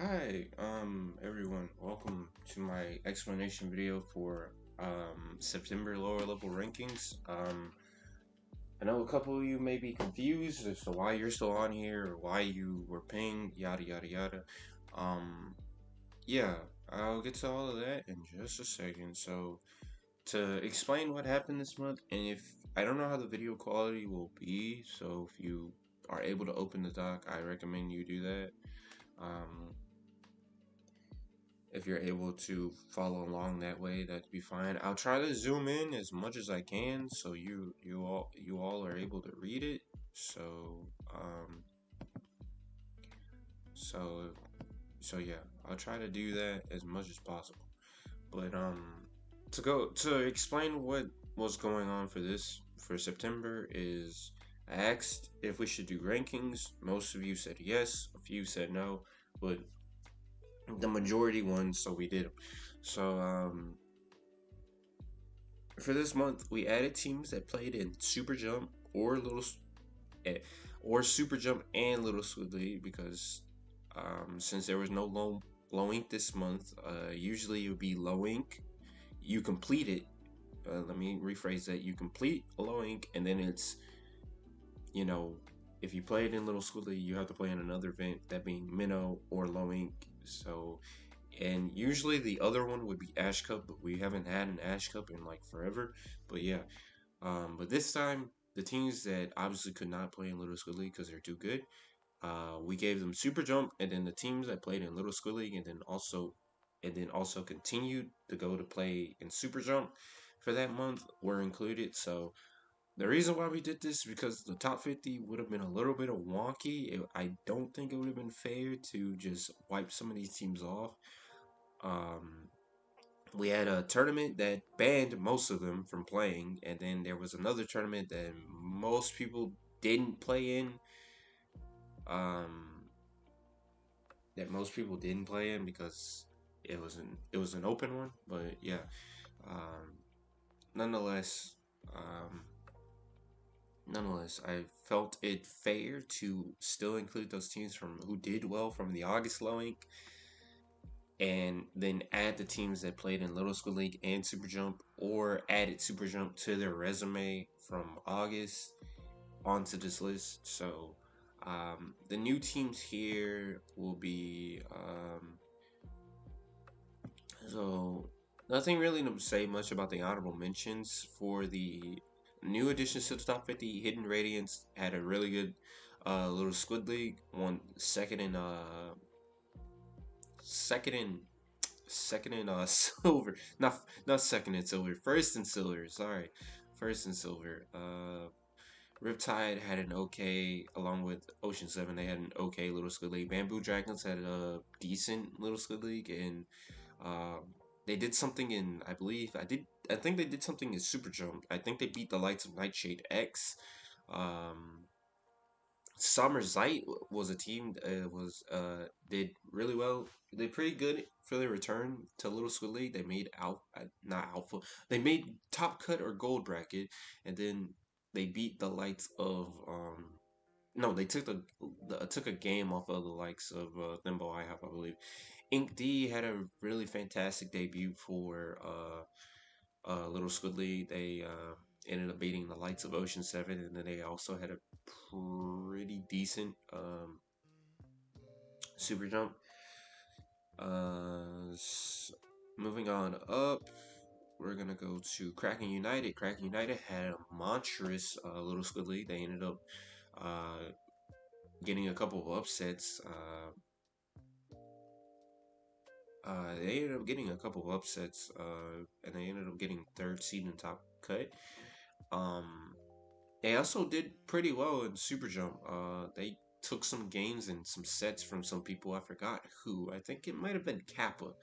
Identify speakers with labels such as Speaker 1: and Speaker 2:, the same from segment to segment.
Speaker 1: Hi, everyone. Welcome to my explanation video for September lower level rankings. I know a couple of you may be confused as to why you're still on here or why you were pinged, yada yada yada. Um, yeah, I'll get to all of that in just a second. So, to explain what happened this month, and if I don't know how the video quality will be, so if you are able to open the doc, I recommend you do that. Um, If you're able to follow along that way, that'd be fine. I'll try to zoom in as much as I can so you all are able to read it. So so so yeah, I'll try to do that as much as possible. But to explain what was going on for September is I asked if we should do rankings. Most of you said yes, a few said no, but the majority won, so we did them. So for this month, we added teams that played in Super Jump or eh, or Super Jump and Little Squid League because since there was no low ink this month, usually it would be low ink. You complete it. Let me rephrase that. You complete a low ink, and then it's you know if you play it in Little Squid League, you have to play in another event, that being Minnow or low ink. So and usually the other one would be Ash Cup, but we haven't had an Ash Cup in like forever. But yeah, but this time, the teams that obviously could not play in Little Squid League because they're too good, we gave them Super Jump, and then the teams that played in Little Squid League and then also continued to go to play in Super Jump for that month were included. So the reason why we did this is because the top 50 would have been a little bit of wonky. I don't think it would have been fair to just wipe some of these teams off. Um, we had a tournament that banned most of them from playing, and then there was another tournament that most people didn't play in. Um, that most people didn't play in because it was an open one. But yeah, um, nonetheless, um, I felt it fair to still include those teams from who did well from the August low ink and then add the teams that played in Little School League and Super Jump, or added Super Jump to their resume from August onto this list. So the new teams here will be so nothing really to say much about the honorable mentions for the new additions to the top 50. Hidden Radiance had a really good Little Squid League, won second in second in silver, not second in silver, first in silver. Sorry, first in silver. Riptide had an okay, along with Ocean Seven. They had an okay Little Squid League. Bamboo Dragons had a decent Little Squid League, and they did something in. I think they did something in Super Jump. I think they beat the likes of Nightshade X. Um, Summer Zeit was a team was did really well. They pretty good for their return to Little Squid League. They made not alpha. They made top cut or gold bracket, and then they beat the likes of no, they took a game off of the likes of Thimble IHOP, I believe. Ink D had a really fantastic debut for Little Squid League. They ended up beating the likes of Ocean Seven, and then they also had a pretty decent Super Jump. Moving on up, we're gonna go to Kraken United. Kraken United had a monstrous Little Squid League. They ended up uh, getting a couple of upsets. They ended up getting a couple of upsets, and they ended up getting third seed in top cut. Um, they also did pretty well in Super Jump. They took some games and some sets from some people. I forgot who. I think it might have been Kappa.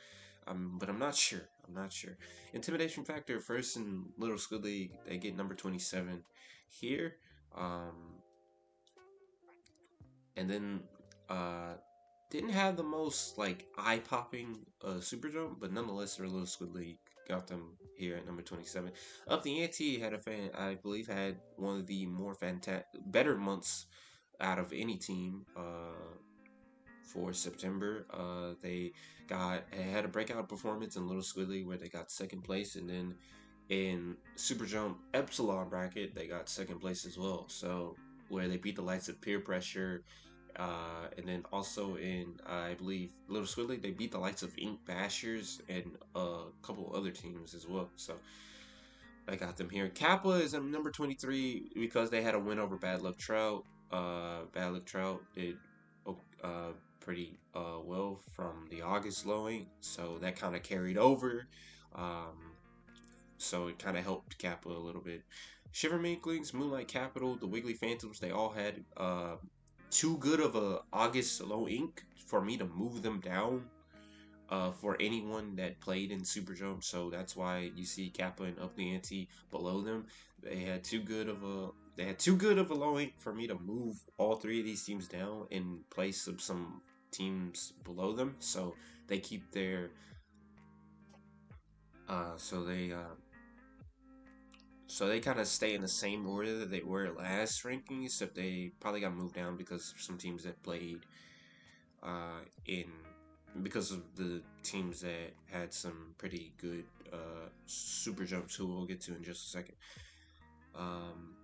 Speaker 1: But I'm not sure. I'm not sure. Intimidation factor first in Little Squid League. They get number 27 here. Um, and then didn't have the most like eye popping Super Jump, but nonetheless, their Little Squid League got them here at number 27. Up the ante had I believe, had one of the more fantastic, better months out of any team for September. They had a breakout performance in Little Squiggly where they got second place, and then in Super Jump Epsilon bracket they got second place as well. So where they beat the likes of Peer Pressure, and then also in I believe Little Squiggly they beat the likes of Ink Bashers and a couple other teams as well. So I got them here. Kappa is at number 23 because they had a win over Bad Luck Trout. Bad Luck Trout did uh, pretty well from the August lowing, so that kind of carried over. Um, so it kind of helped Kappa a little bit. Shiver Minklings, Moonlight Capital, the Wiggly Phantoms, they all had too good of a August low ink for me to move them down for anyone that played in Super Jump. So that's why you see Kappa and Up the Ante below them. They had too good of a low ink for me to move all three of these teams down in place of some teams below them. So they keep their uh so they uh so they kind of stay in the same order that they were last ranking, except they probably got moved down because some teams that played in because of the teams that had some pretty good super jumps, who we'll get to in just a second. Um,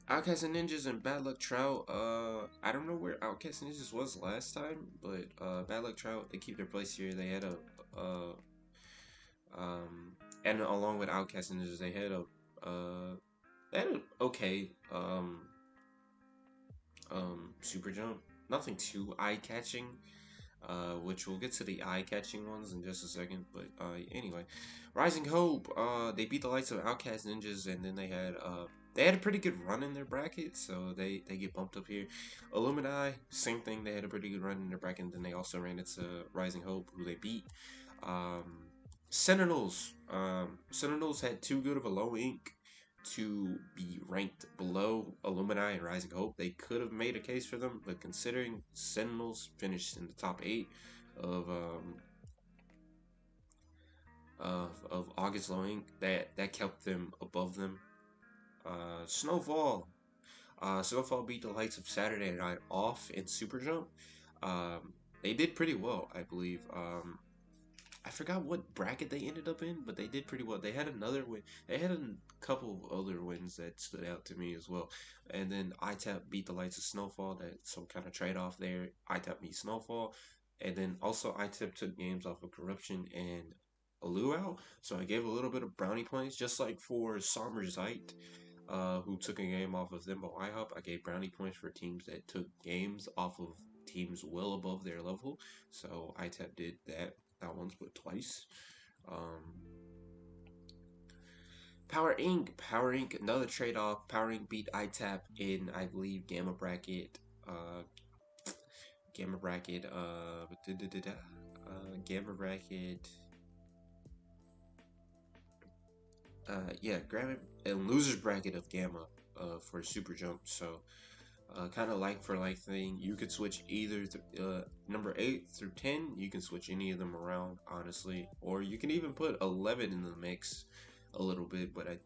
Speaker 1: Outcast and Ninjas and Bad Luck Trout. I don't know where Outcast and Ninjas was last time, but Bad Luck Trout, they keep their place here. They had a uh, and along with Outcast and Ninjas, they had a okay super jump. Nothing too eye catching. Which we'll get to the eye-catching ones in just a second. But anyway, Rising Hope, they beat the likes of Outcast Ninjas, and then they had a pretty good run in their bracket, so they get bumped up here. Illumini, same thing, they had a pretty good run in their bracket, and then they also ran into Rising Hope, who they beat. Um, Sentinels had too good of a low ink to be ranked below Illumini and Rising Hope. They could have made a case for them, but considering Sentinels finished in the top 8 of of August low ink, that kept them above them. Snowfall. Snowfall beat the likes of Saturday Night Off in Super Jump. They did pretty well, I believe. I forgot what bracket they ended up in, but they did pretty well. They had another win. They had a couple of other wins that stood out to me as well. And then ITAP beat the likes of Snowfall. That's some kind of trade off there. ITAP beat Snowfall. And then also ITAP took games off of Corruption and a Luau. So I gave a little bit of brownie points, just like for Sommer Zeit, who took a game off of them by IHOP. I gave brownie points for teams that took games off of teams well above their level. So ITAP did that not once but twice. Um, Power Inc. Another trade off. Power Inc. beat ITAP in I believe Gamma Bracket. Uh, Gamma Bracket. Gamma Bracket. Yeah, Gamma and losers bracket of Gamma. For Super Jump. So kind of like for like thing. You could switch either number 8 through 10. You can switch any of them around, honestly, or you can even put 11 in the mix a little bit. But I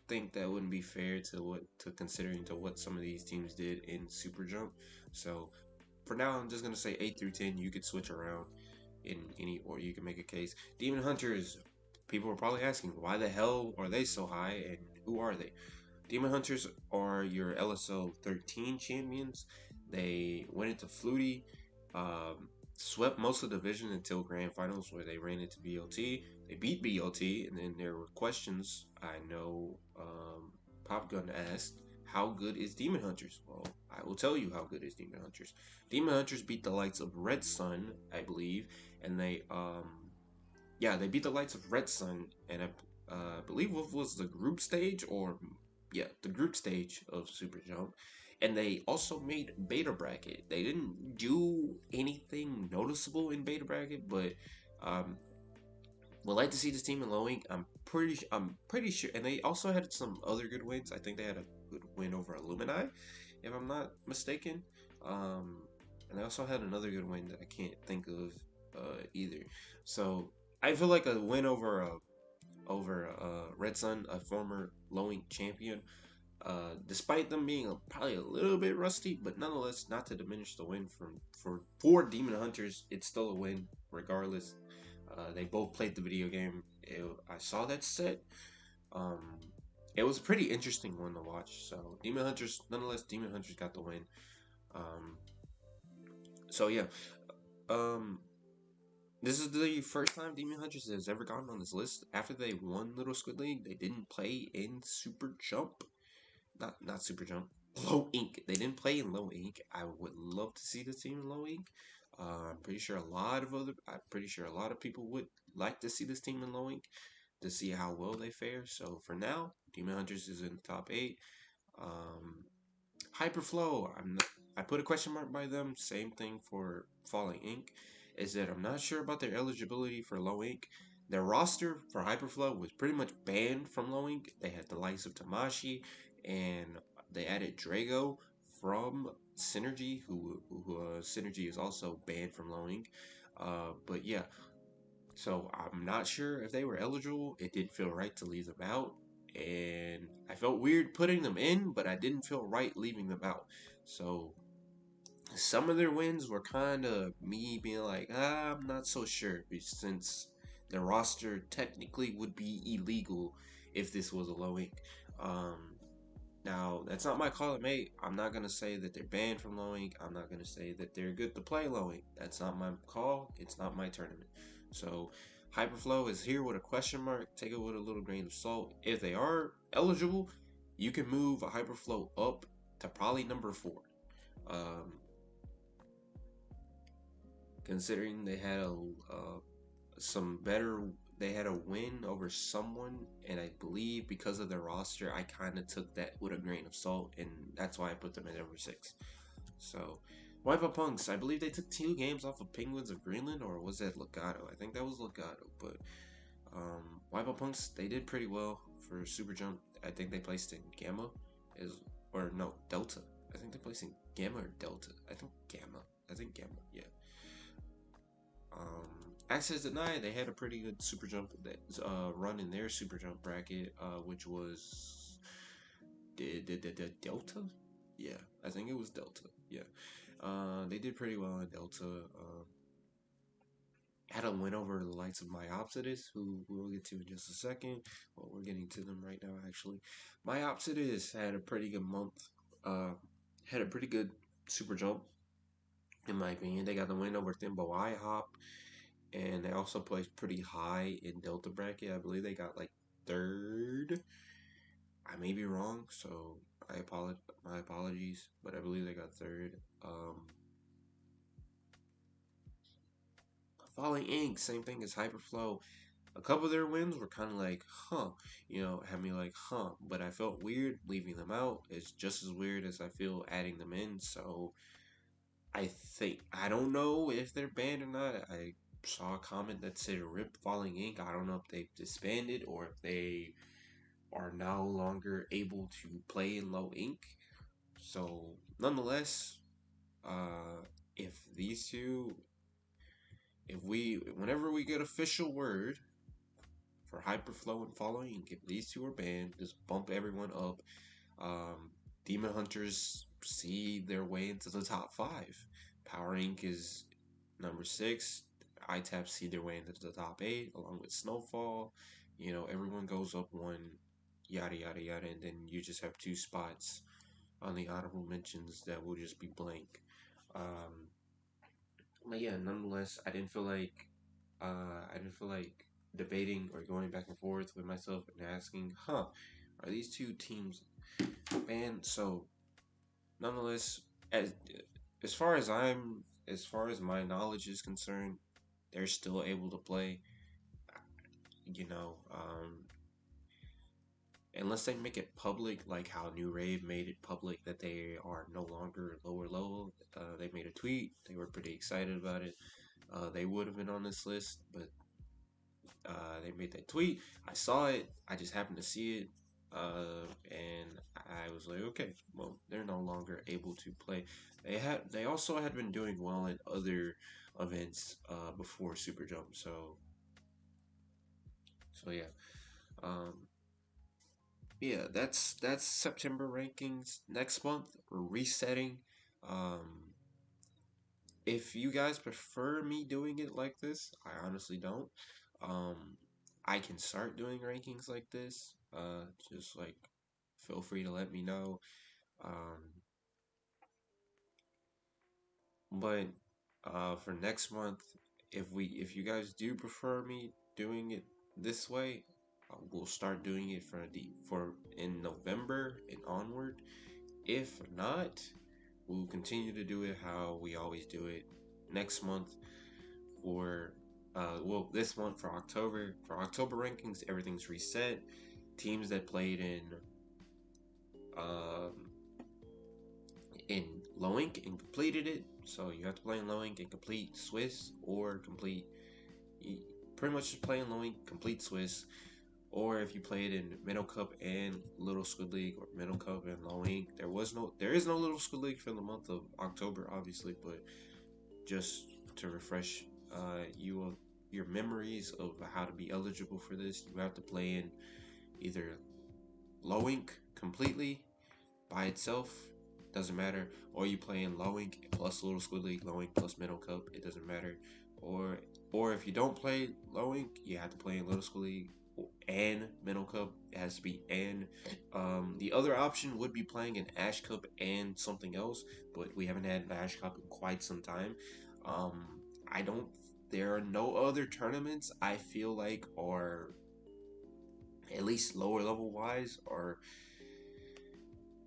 Speaker 1: think that wouldn't be fair to considering to what some of these teams did in Super Jump. So for now, I'm just gonna say 8 through 10. You could switch around in any, or you can make a case. Demon Hunters. People are probably asking, why the hell are they so high, and who are they? Demon Hunters are your LSO 13 champions. They went into Flutie, swept most of the division until Grand Finals, where they ran into BLT. They beat BLT, and then there were questions. I know Pop Gun asked, how good is Demon Hunters? Well, I will tell you how good is Demon Hunters. Demon Hunters beat the likes of Red Sun, I believe, and they beat the likes of Red Sun, and I believe what was the group stage, or yeah, the group stage of Super Jump. And they also made Beta Bracket. They didn't do anything noticeable in Beta Bracket, but um, would like to see this team in low ink. I'm pretty sure, and they also had some other good wins. I think they had a good win over Illumini, if I'm not mistaken. And they also had another good win that I can't think of either. So I feel like a win over Red Sun, a former low ink champion, Despite them being probably a little bit rusty, but nonetheless, not to diminish the win for Demon Hunters, it's still a win regardless. They both played the video game. I saw that set. Um, it was a pretty interesting one to watch. So Demon Hunters, nonetheless, Demon Hunters got the win. Um, so yeah, um, this is the first time Demon Hunters has ever gotten on this list. After they won Little Squid League, they didn't play in Super Jump. Not Super Jump. Low Ink. They didn't play in Low Ink. I would love to see the team in Low Ink. I'm pretty sure a lot of people would like to see this team in Low Ink to see how well they fare. So for now, Demon Hunters is in the top 8. Um, Hyperflow, I put a question mark by them. Same thing for Falling Ink. Is that I'm not sure about their eligibility for Low Ink. Their roster for Hyperflow was pretty much banned from Low Ink. They had the likes of Tamashi, and they added Drago from Synergy, who Synergy is also banned from Low Ink. But yeah, so I'm not sure if they were eligible. It didn't feel right to leave them out. And I felt weird putting them in, but I didn't feel right leaving them out. So some of their wins were kind of me being like, I'm not so sure, since their roster technically would be illegal if this was a low ink. Um, Now, that's not my call to make. I'm not going to say that they're banned from low ink. I'm not going to say that they're good to play low ink. That's not my call. It's not my tournament. So, Hyperflow is here with a question mark. Take it with a little grain of salt. If they are eligible, you can move a Hyperflow up to probably number 4. Um, Considering they had some better, they had a win over someone, and I believe because of their roster, I kind of took that with a grain of salt, and that's why I put them at number 6. So, Wipeout Punks, I believe they took 2 games off of Penguins of Greenland, or was that Legato? I think that was Legato, but Wipeout Punks, they did pretty well for Super Jump. I think they placed in Gamma, or no, Delta. I think they placed in Gamma or Delta. I think Gamma. Yeah. Um, Access Denied, they had a pretty good super jump run in their super jump bracket, which was the Delta. Yeah, I think it was Delta. Yeah, they did pretty well in Delta. Had a win over the likes of Myopsidus, who we'll get to in just a second. Well, we're getting to them right now, actually. Myopsidus had a pretty good month. Uh, had a pretty good super jump, in my opinion. They got the win over Thimbo IHOP, and they also placed pretty high in Delta bracket. I believe they got like 3rd. I may be wrong, so I apologize. My apologies, but I believe they got 3rd. Falling Ink, same thing as Hyperflow. A couple of their wins were kind of like, had me like, but I felt weird leaving them out. It's just as weird as I feel adding them in. So I don't know if they're banned or not. I saw a comment that said "Rip Falling Ink." I don't know if they've disbanded or if they are no longer able to play in low ink. So, nonetheless, uh, if these two, whenever we get official word for Hyperflow and Falling Ink, if these two are banned, just bump everyone up. Um, Demon Hunters see their way into the top 5. Power Inc. is number 6. ITAP see their way into the top 8, along with Snowfall. Everyone goes up 1, yada yada yada, and then you just have 2 spots on the honorable mentions that will just be blank. Um, but yeah, nonetheless, I didn't feel like debating or going back and forth with myself and asking, are these two teams banned? So, nonetheless, as far as my knowledge is concerned, they're still able to play. You know, unless they make it public, like how New Rave made it public that they are no longer lower level. They made a tweet. They were pretty excited about it. They would have been on this list, but they made that tweet. I saw it. I just happened to see it. And I was like, okay, well, they're no longer able to play. They also had been doing well in other events before Super Jump. So yeah. Um, yeah, that's September rankings. Next month we're resetting. Um, if you guys prefer me doing it like this, I honestly don't. Um, I can start doing rankings like this. Just like feel free to let me know. Um, but for next month, if you guys do prefer me doing it this way, we'll start doing it for in November and onward. If not, we'll continue to do it how we always do it. Next month for this month for October rankings, everything's reset. Teams that played um in low ink and completed it, so you have to play in low ink and complete Swiss or complete pretty much just play in low ink, complete Swiss. Or if you played in Minnow Cup and Little Squid League, or Minnow Cup and Low Ink, there is no Little Squid League for the month of October, obviously, but just to refresh your memories of how to be eligible for this, you have to play in either Low Ink completely by itself, doesn't matter, or you play in Low Ink plus Little Squid League, Low Ink plus Minnow Cup, it doesn't matter, or if you don't play Low Ink, you have to play in Little Squid League and Minnow Cup. It has to be and. The other option would be playing an Ash Cup and something else, but we haven't had an Ash Cup in quite some time. Um, I don't. There are no other tournaments I feel like are at least lower level wise are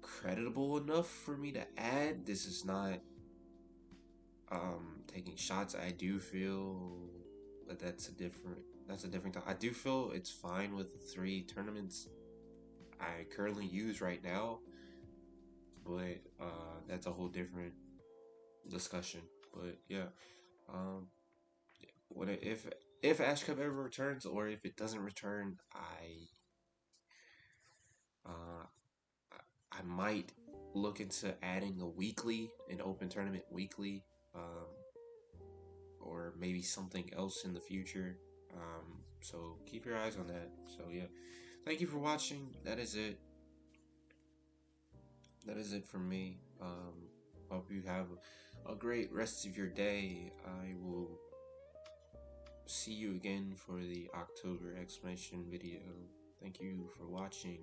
Speaker 1: creditable enough for me to add. This is not taking shots. I do feel that that's a different I do feel it's fine with the three tournaments I currently use right now, but that's a whole different discussion. But yeah, um, what if Ash Cup ever returns, or if it doesn't return, uh, I might look into adding a weekly, an open tournament weekly, or maybe something else in the future. So keep your eyes on that. So yeah, thank you for watching. That is it. That is it from me. Hope you have a great rest of your day. I will see you again for the October explanation video. Thank you for watching.